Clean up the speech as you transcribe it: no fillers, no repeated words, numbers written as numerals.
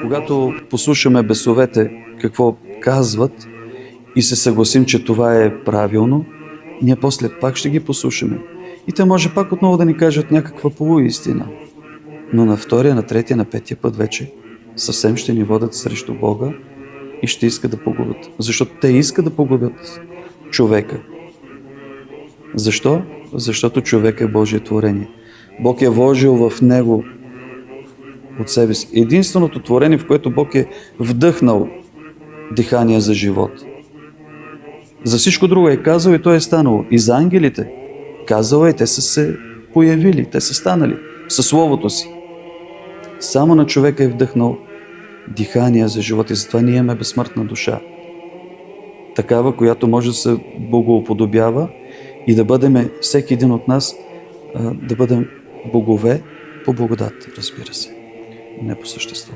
Когато послушаме бесовете какво казват и се съгласим, че това е правилно, ние после пак ще ги послушаме. И те може пак отново да ни кажат някаква полуистина. Но на втория, на третия, на петия път вече съвсем ще ни водят срещу Бога и ще искат да погубят. Защото те искат да погубят човека. Защо? Защото човек е Божие творение. Бог е вложил в него от себе си. Единственото творение, в което Бог е вдъхнал дихание за живот. За всичко друго е казал и то е станало. И за ангелите казал и те са се появили, те са станали със Словото си. Само на човека е вдъхнал дихание за живот и затова ние имаме безсмъртна душа. Такава, която може да се богоуподобява и да бъдем, всеки един от нас, да бъдем богове по благодат, разбира се, не по същество.